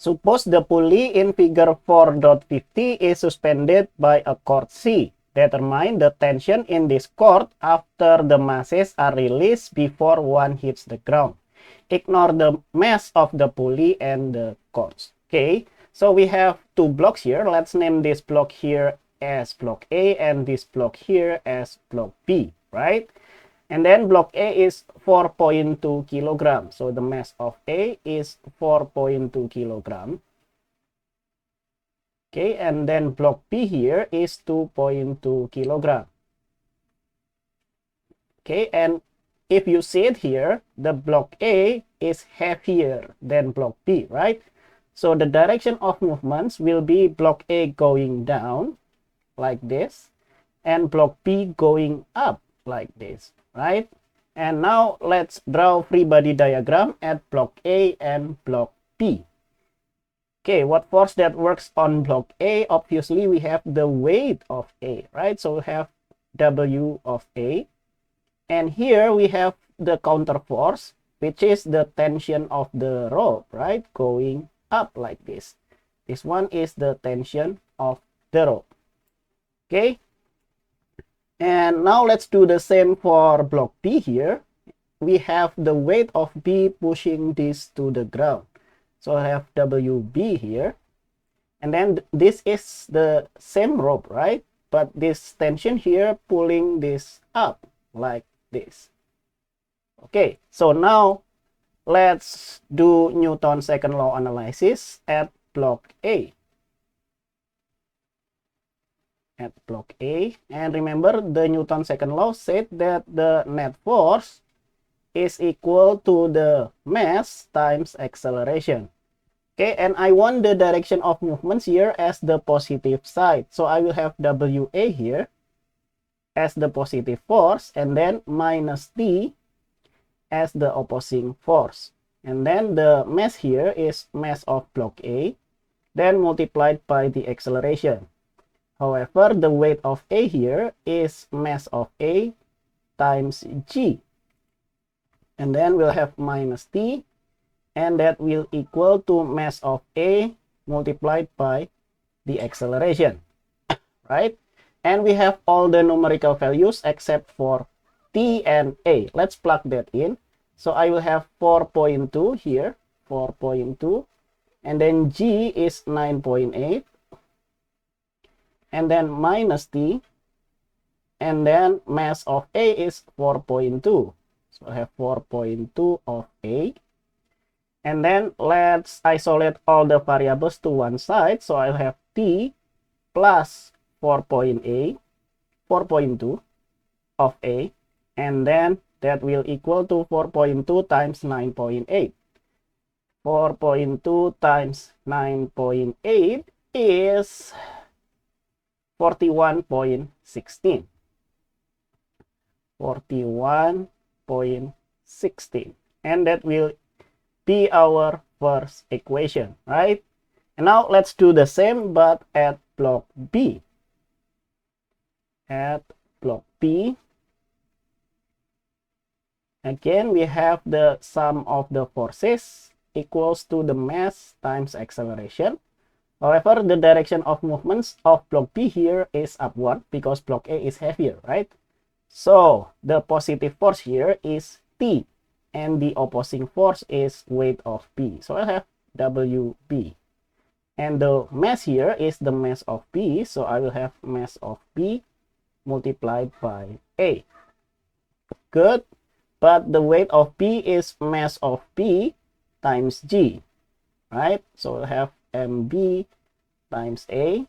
Suppose the pulley in figure 4.50 is suspended by a cord C. Determine the tension in this cord after the masses are released before one hits the ground. Ignore the mass of the pulley and the cords. Okay, so we have two blocks here. Let's name this block here as block A and this block here as block B, right? And then block A is 4.2 kilogram. So the mass of A is 4.2 kilogram. Okay, and then block B here is 2.2 kilogram. Okay, and if you see it here, the block A is heavier than block B, right? So the direction of movements will be block A going down like this and block B going up like this, right? And now let's draw free body diagram at block A and block B. Okay, what force that works on block A? Obviously, we have the weight of A, right? So we have W of A. And here we have the counter force, which is the tension of the rope, right? Going up like this. This one is the tension of the rope. Okay. And now let's do the same for block B here. We have the weight of B pushing this to the ground. So I have WB here. And then this is the same rope, right? But this tension here pulling this up like this. Okay, so now let's do Newton's second law analysis at block A. At block A, and remember the Newton's second law said that the net force is equal to the mass times acceleration. Okay, and I want the direction of movements here as the positive side. So I will have WA here as the positive force, and then minus T as the opposing force. And then the mass here is mass of block A, then multiplied by the acceleration. However, the weight of A here is mass of A times G. And then we'll have minus T, and that will equal to mass of A multiplied by the acceleration, right? And we have all the numerical values except for T and A. Let's plug that in. So I will have 4.2 here, 4.2, and then G is 9.8, and then minus T, and then mass of A is 4.2. So I have 4.2 of A. And then let's isolate all the variables to one side. So I'll have T plus 4.2 of A. And then that will equal to 4.2 times 9.8. 4.2 times 9.8 is 41.16. 41.16. And that will be our first equation, right? And now let's do the same but at block B. At block B, again we have the sum of the forces equals to the mass times acceleration. However, the direction of movements of block B here is upward because block A is heavier, right? So the positive force here is T, and the opposing force is weight of B. So I have WB. And the mass here is the mass of B. So I will have mass of B multiplied by A. Good. But the weight of B is mass of B times G. Right? So we'll have MB times A.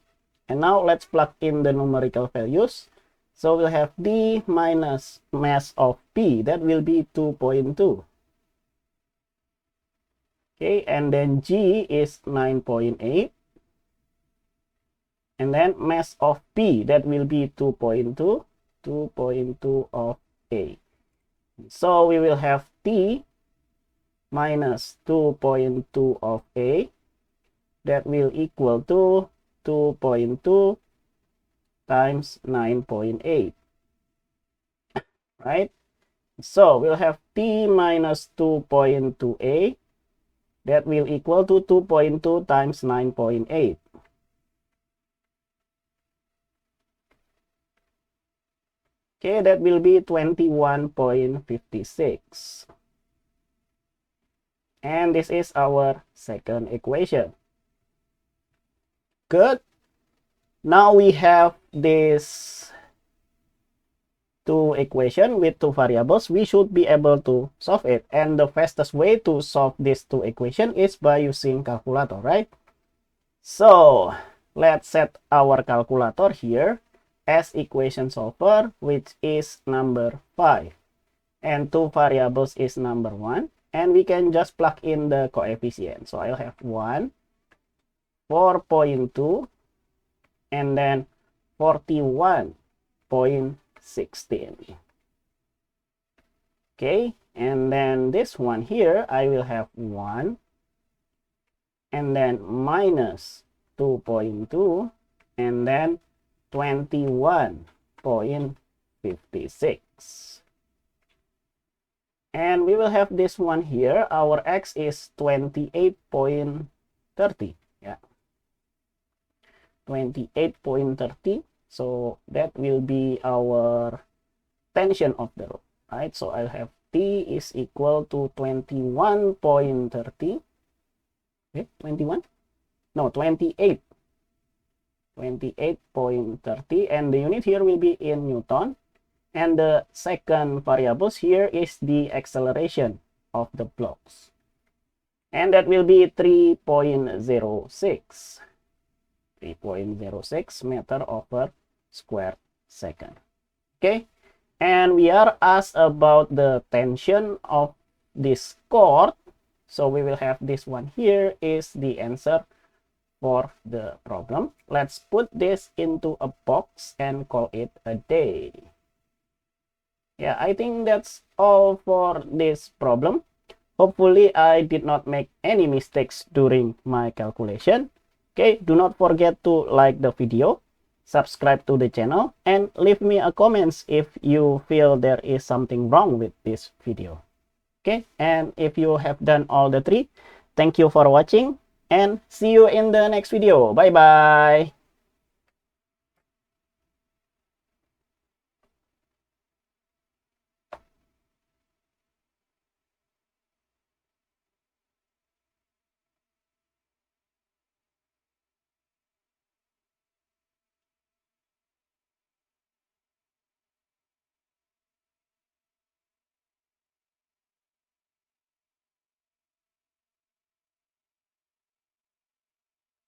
And now let's plug in the numerical values. So we'll have D minus mass of P. That will be 2.2. Okay, and then G is 9.8. And then mass of P, that will be 2.2. 2.2 of A. So we will have T minus 2.2 of A. That will equal to 2.2 times 9.8, right? So we'll have T minus 2.2A. That will equal to 2.2 times 9.8. Okay, that will be 21.56. And this is our second equation. Good. Now we have this two equation with two variables. We should be able to solve it. And the fastest way to solve these two equation is by using calculator, right? So let's set our calculator here as equation solver, which is number 5. And two variables is number 1. And we can just plug in the coefficient. So I'll have 1, 4.2, and then 41.16. Okay, and then this one here, I will have 1, and then minus 2.2, and then 21.56. And we will have this one here. Our x is 28.30. Yeah, 28.30. So that will be our tension of the rope, right? So I'll have T is equal to 21.30. Okay, 21? No, 28. 28.30. And the unit here will be in Newton. And the second variables here is the acceleration of the blocks. And that will be 3.06. 3.06 meter over square second. Okay. And we are asked about the tension of this cord. So we will have this one here is the answer for the problem. Let's put this into a box and call it a day. Yeah, I think that's all for this problem. Hopefully, I did not make any mistakes during my calculation. Okay, do not forget to like the video, subscribe to the channel, and leave me a comments if you feel there is something wrong with this video. Okay, and if you have done all the three, thank you for watching, and see you in the next video. Bye bye.